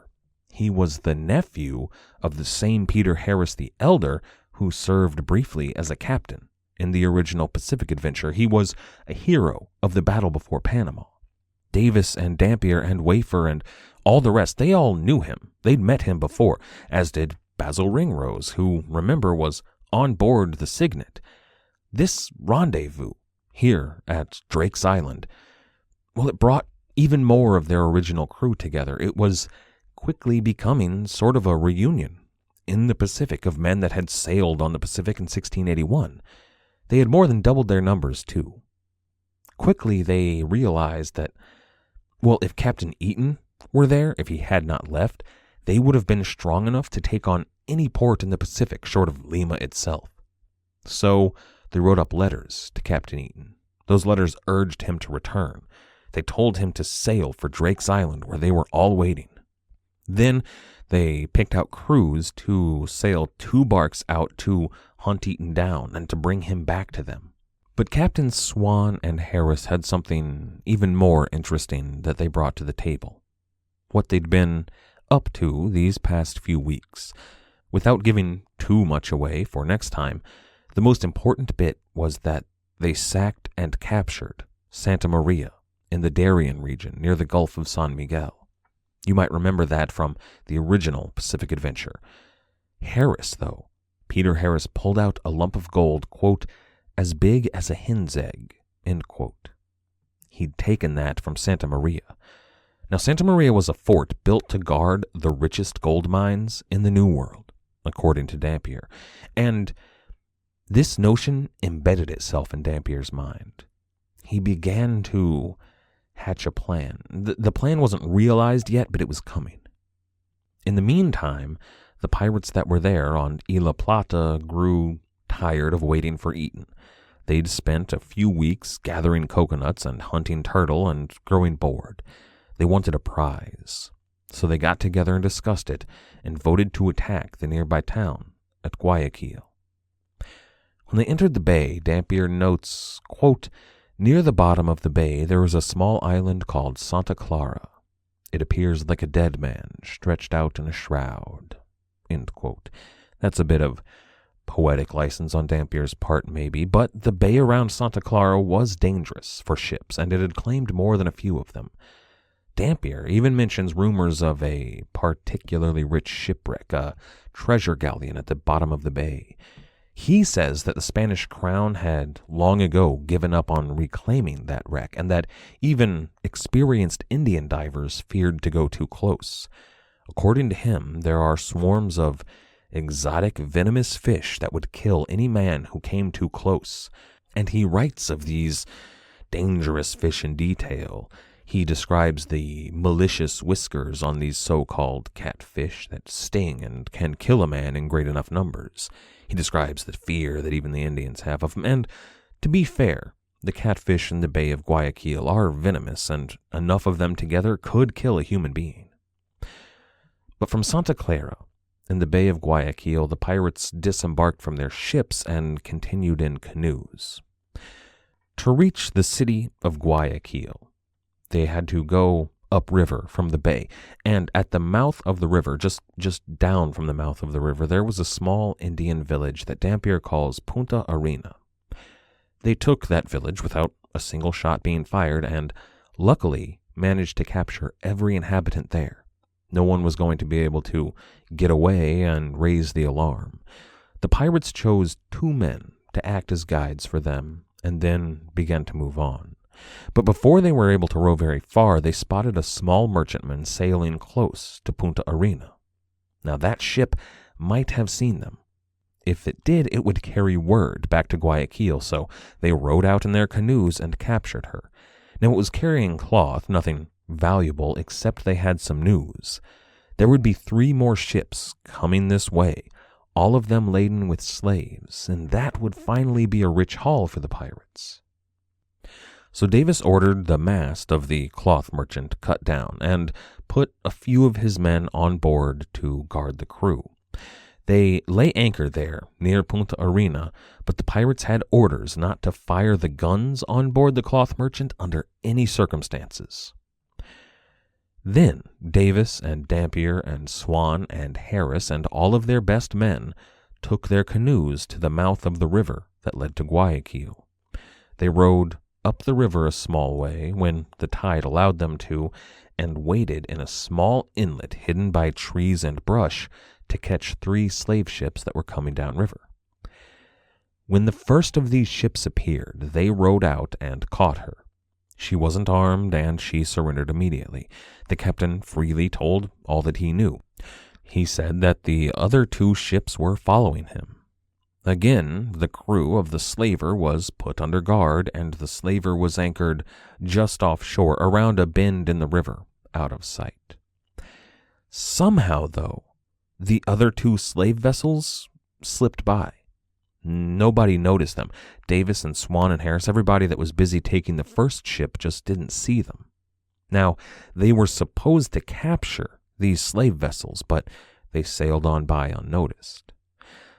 He was the nephew of the same Peter Harris the Elder who served briefly as a captain in the original Pacific adventure. He was a hero of the battle before Panama. Davis and Dampier and Wafer and all the rest, they all knew him. They'd met him before, as did Basil Ringrose, who, remember, was on board the Signet. This rendezvous here at Drake's Island, well, it brought even more of their original crew together. It was quickly becoming sort of a reunion in the Pacific of men that had sailed on the Pacific in 1681. They had more than doubled their numbers, too. Quickly, they realized that, well, if Captain Eaton were there, if he had not left, they would have been strong enough to take on any port in the Pacific short of Lima itself. So they wrote up letters to Captain Eaton. Those letters urged him to return. They told him to sail for Drake's Island, where they were all waiting. Then they picked out crews to sail 2 barks out to hunt Eaton down and to bring him back to them. But Captain Swan and Harris had something even more interesting that they brought to the table. What they'd been up to these past few weeks. Without giving too much away for next time, the most important bit was that they sacked and captured Santa Maria in the Darien region near the Gulf of San Miguel. You might remember that from the original Pacific adventure. Harris, though, Peter Harris pulled out a lump of gold, quote, as big as a hen's egg, end quote. He'd taken that from Santa Maria. Now, Santa Maria was a fort built to guard the richest gold mines in the New World, according to Dampier. And this notion embedded itself in Dampier's mind. He began to hatch a plan. The plan wasn't realized yet, but it was coming. In the meantime, the pirates that were there on Isla Plata grew tired of waiting for Eaton. They'd spent a few weeks gathering coconuts and hunting turtle and growing bored. They wanted a prize, so they got together and discussed it and voted to attack the nearby town at Guayaquil. When they entered the bay, Dampier notes, quote, near the bottom of the bay there is a small island called Santa Clara. It appears like a dead man stretched out in a shroud, end quote. That's a bit of poetic license on Dampier's part, maybe, but the bay around Santa Clara was dangerous for ships, and it had claimed more than a few of them. Dampier even mentions rumors of a particularly rich shipwreck, a treasure galleon at the bottom of the bay. He says that the Spanish crown had long ago given up on reclaiming that wreck, and that even experienced Indian divers feared to go too close. According to him, there are swarms of exotic venomous fish that would kill any man who came too close, and he writes of these dangerous fish in detail. He describes the malicious whiskers on these so-called catfish that sting and can kill a man in great enough numbers. He describes the fear that even the Indians have of them, and to be fair, the catfish in the Bay of Guayaquil are venomous, and enough of them together could kill a human being. But from Santa Clara, In the Bay of Guayaquil, the pirates disembarked from their ships and continued in canoes. To reach the city of Guayaquil, they had to go upriver from the bay, and at the mouth of the river, just down from the mouth of the river, there was a small Indian village that Dampier calls Punta Arena. They took that village without a single shot being fired, and luckily managed to capture every inhabitant there. No one was going to be able to get away and raise the alarm. The pirates chose 2 men to act as guides for them, and then began to move on. But before they were able to row very far, they spotted a small merchantman sailing close to Punta Arena. Now that ship might have seen them. If it did, it would carry word back to Guayaquil, so they rowed out in their canoes and captured her. Now it was carrying cloth, nothing valuable, except they had some news. There would be 3 more ships coming this way, all of them laden with slaves, and that would finally be a rich haul for the pirates. So Davis ordered the mast of the cloth merchant cut down and put a few of his men on board to guard the crew. They lay anchor there near Punta Arena, but the pirates had orders not to fire the guns on board the cloth merchant under any circumstances. Then Davis and Dampier and Swan and Harris and all of their best men took their canoes to the mouth of the river that led to Guayaquil. They rowed up the river a small way when the tide allowed them to, and waited in a small inlet hidden by trees and brush to catch 3 slave ships that were coming downriver. When the first of these ships appeared, they rowed out and caught her. She wasn't armed, and she surrendered immediately. The captain freely told all that he knew. He said that the other 2 ships were following him. Again, the crew of the slaver was put under guard, and the slaver was anchored just offshore, around a bend in the river, out of sight. Somehow, though, the other 2 slave vessels slipped by. Nobody noticed them. Davis and Swan and Harris, everybody that was busy taking the first ship, just didn't see them. Now, they were supposed to capture these slave vessels, but they sailed on by unnoticed.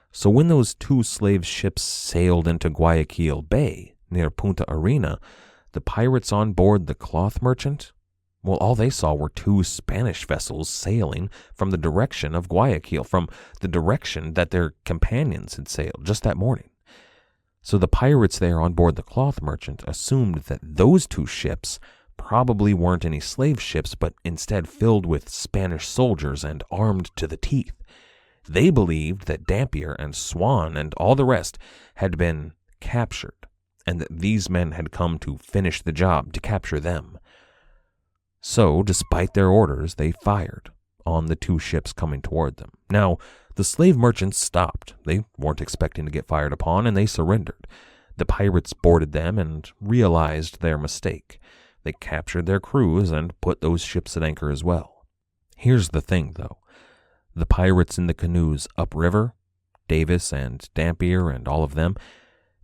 So when those 2 slave ships sailed into Guayaquil Bay, near Punta Arena, the pirates on board the cloth merchant, well, all they saw were 2 Spanish vessels sailing from the direction of Guayaquil, from the direction that their companions had sailed just that morning. So the pirates there on board the cloth merchant assumed that those 2 ships probably weren't any slave ships, but instead filled with Spanish soldiers and armed to the teeth. They believed that Dampier and Swan and all the rest had been captured, and that these men had come to finish the job, to capture them. So, despite their orders, they fired on the 2 ships coming toward them. Now, the slave merchants stopped. They weren't expecting to get fired upon, and they surrendered. The pirates boarded them and realized their mistake. They captured their crews and put those ships at anchor as well. Here's the thing, though. The pirates in the canoes upriver, Davis and Dampier and all of them,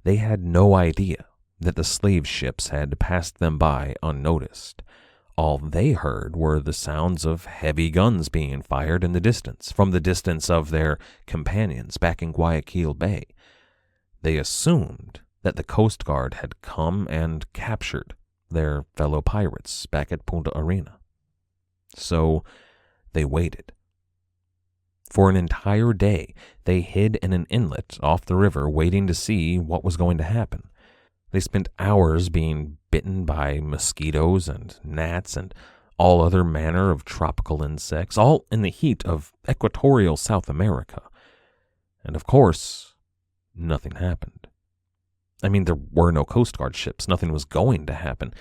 they had no idea that the slave ships had passed them by unnoticed. All they heard were the sounds of heavy guns being fired in the distance, from the distance of their companions back in Guayaquil Bay. They assumed that the Coast Guard had come and captured their fellow pirates back at Punta Arena. So they waited. For an entire day, they hid in an inlet off the river, waiting to see what was going to happen. They spent hours being bitten by mosquitoes and gnats and all other manner of tropical insects, all in the heat of equatorial South America. And of course, nothing happened. I mean, there were no Coast Guard ships. Nothing was going to happen.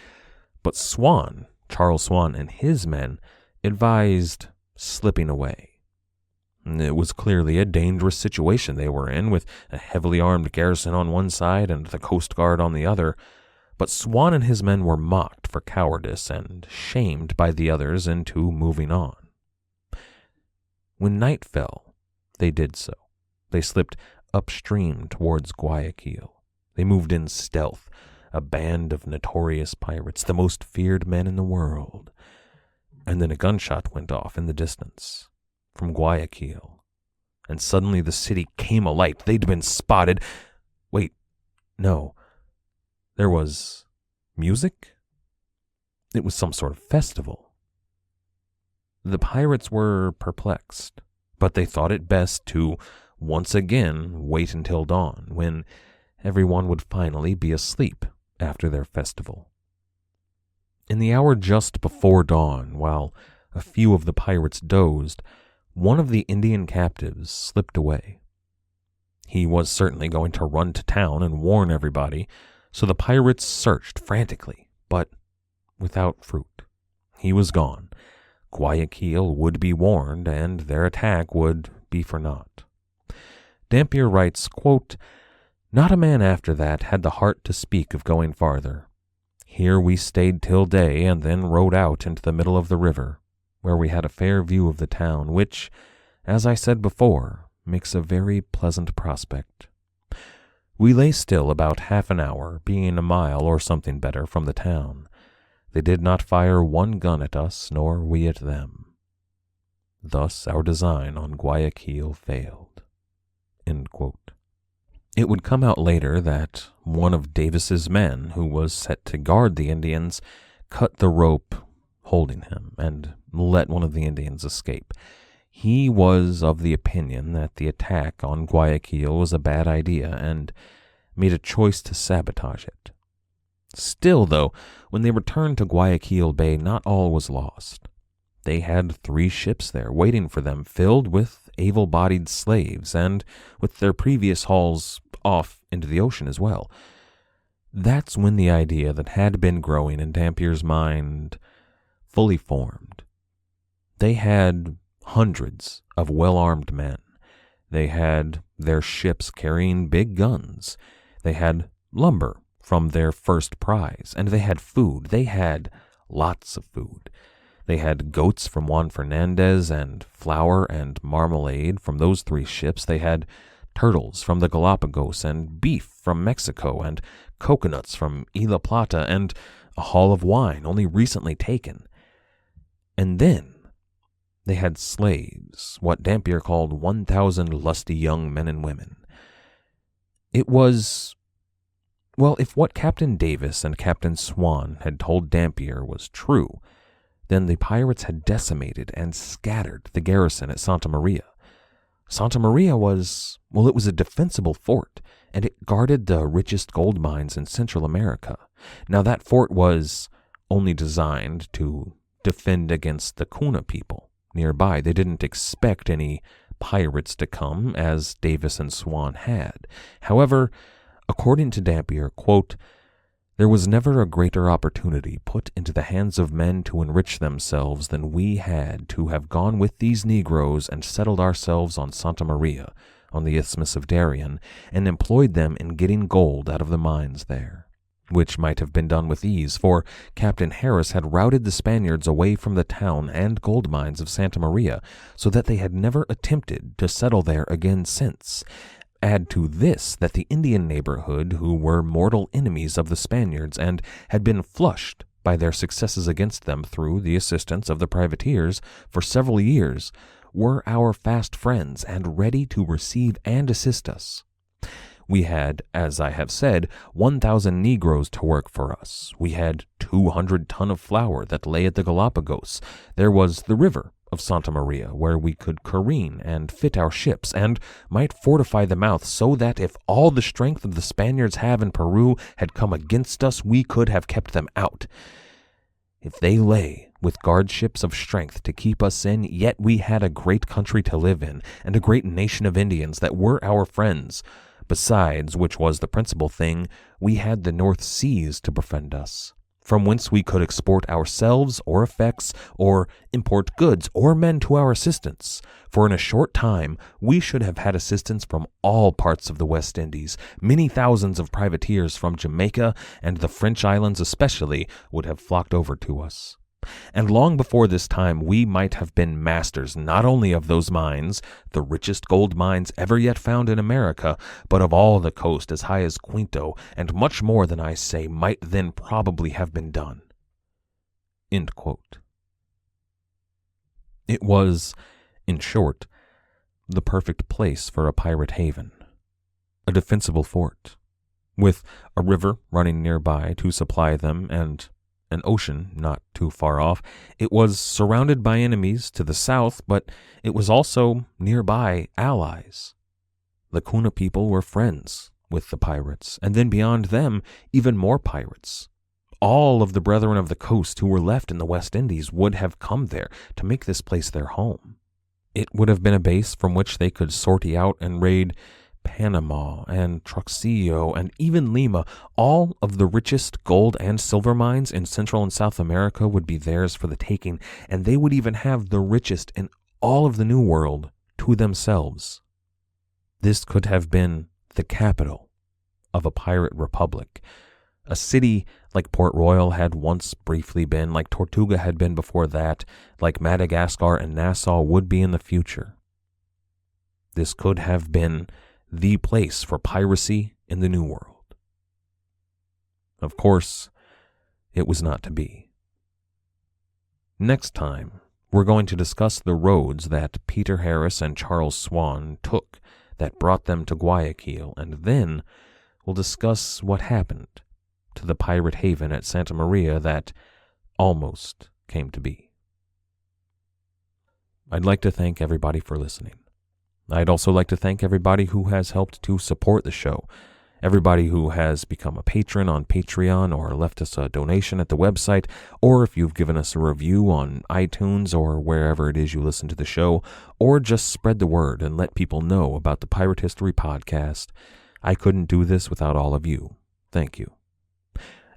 But Swan, Charles Swan, and his men advised slipping away. It was clearly a dangerous situation they were in, with a heavily armed garrison on one side and the Coast Guard on the other. But Swan and his men were mocked for cowardice and shamed by the others into moving on. When night fell, they did so. They slipped upstream towards Guayaquil. They moved in stealth, a band of notorious pirates, the most feared men in the world. And then a gunshot went off in the distance, from Guayaquil, and suddenly the city came alight. They'd been spotted. Wait, no. There was music? It was some sort of festival. The pirates were perplexed, but they thought it best to once again wait until dawn, when everyone would finally be asleep after their festival. In the hour just before dawn, while a few of the pirates dozed, one of the Indian captives slipped away. He was certainly going to run to town and warn everybody, so the pirates searched frantically, but without fruit. He was gone. Guayaquil would be warned, and their attack would be for naught. Dampier writes, quote, "Not a man after that had the heart to speak of going farther. Here we stayed till day, and then rowed out into the middle of the river, where we had a fair view of the town, which, as I said before, makes a very pleasant prospect. We lay still about half an hour, being a mile or something better from the town. They did not fire one gun at us, nor we at them. Thus our design on Guayaquil failed." End quote. It would come out later that one of Davis's men, who was set to guard the Indians, cut the rope holding him and let one of the Indians escape. He was of the opinion that the attack on Guayaquil was a bad idea and made a choice to sabotage it. Still, though, when they returned to Guayaquil Bay, not all was lost. They had 3 ships there waiting for them, filled with able-bodied slaves, and with their previous hauls off into the ocean as well. That's when the idea that had been growing in Dampier's mind fully formed. They had hundreds of well-armed men. They had their ships carrying big guns. They had lumber from their first prize, and they had food. They had lots of food. They had goats from Juan Fernandez, and flour and marmalade from those 3 ships. They had turtles from the Galapagos, and beef from Mexico, and coconuts from Isla Plata, and a haul of wine only recently taken. And then they had slaves, what Dampier called 1,000 lusty young men and women. It was, well, if what Captain Davis and Captain Swan had told Dampier was true, then the pirates had decimated and scattered the garrison at Santa Maria. Santa Maria was, well, it was a defensible fort, and it guarded the richest gold mines in Central America. Now, that fort was only designed to defend against the Kuna people nearby. They didn't expect any pirates to come, as Davis and Swan had. However, according to Dampier, quote, "There was never a greater opportunity put into the hands of men to enrich themselves than we had to have gone with these Negroes and settled ourselves on Santa Maria, on the Isthmus of Darien, and employed them in getting gold out of the mines there," which might have been done with ease, for Captain Harris had routed the Spaniards away from the town and gold mines of Santa Maria, so that they had never attempted to settle there again since. Add to this that the Indian neighborhood, who were mortal enemies of the Spaniards and had been flushed by their successes against them through the assistance of the privateers for several years, were our fast friends and ready to receive and assist us. We had, as I have said, 1,000 Negroes to work for us. We had 200 ton of flour that lay at the Galapagos. There was the river of Santa Maria, where we could careen and fit our ships, and might fortify the mouth so that if all the strength of the Spaniards have in Peru had come against us, we could have kept them out. If they lay with guardships of strength to keep us in, yet we had a great country to live in, and a great nation of Indians that were our friends. Besides, which was the principal thing, we had the North Seas to befriend us, from whence we could export ourselves or effects, or import goods or men to our assistance. For in a short time we should have had assistance from all parts of the West Indies. Many thousands of privateers from Jamaica and the French islands especially would have flocked over to us. And long before this time we might have been masters not only of those mines, the richest gold mines ever yet found in America, but of all the coast as high as Quinto, and much more than I say might then probably have been done." End quote. It was, in short, the perfect place for a pirate haven. A defensible fort, with a river running nearby to supply them and an ocean not too far off. It was surrounded by enemies to the south, but it was also nearby allies. The Kuna people were friends with the pirates, and then beyond them, even more pirates. All of the brethren of the coast who were left in the West Indies would have come there to make this place their home. It would have been a base from which they could sortie out and raid Panama and Truxillo and even Lima. All of the richest gold and silver mines in Central and South America would be theirs for the taking, and they would even have the richest in all of the New World to themselves. This could have been the capital of a pirate republic, a city like Port Royal had once briefly been, like Tortuga had been before that, like Madagascar and Nassau would be in the future. This could have been the place for piracy in the New World. Of course, it was not to be. Next time, we're going to discuss the roads that Peter Harris and Charles Swan took that brought them to Guayaquil, and then we'll discuss what happened to the pirate haven at Santa Maria that almost came to be. I'd like to thank everybody for listening. I'd also like to thank everybody who has helped to support the show, everybody who has become a patron on Patreon or left us a donation at the website, or if you've given us a review on iTunes or wherever it is you listen to the show, or just spread the word and let people know about the Pirate History Podcast. I couldn't do this without all of you. Thank you.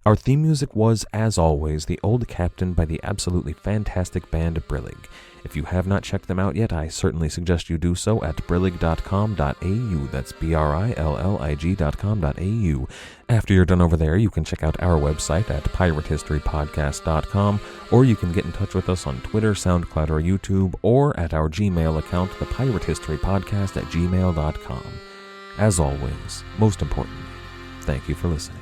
Our theme music was, as always, The Old Captain by the absolutely fantastic band Brillig. If you have not checked them out yet, I certainly suggest you do so at brillig.com.au. That's brillig.com.au. After you're done over there, you can check out our website at piratehistorypodcast.com, or you can get in touch with us on Twitter, SoundCloud, or YouTube, or at our Gmail account, thepiratehistorypodcast@gmail.com. As always, most importantly, thank you for listening.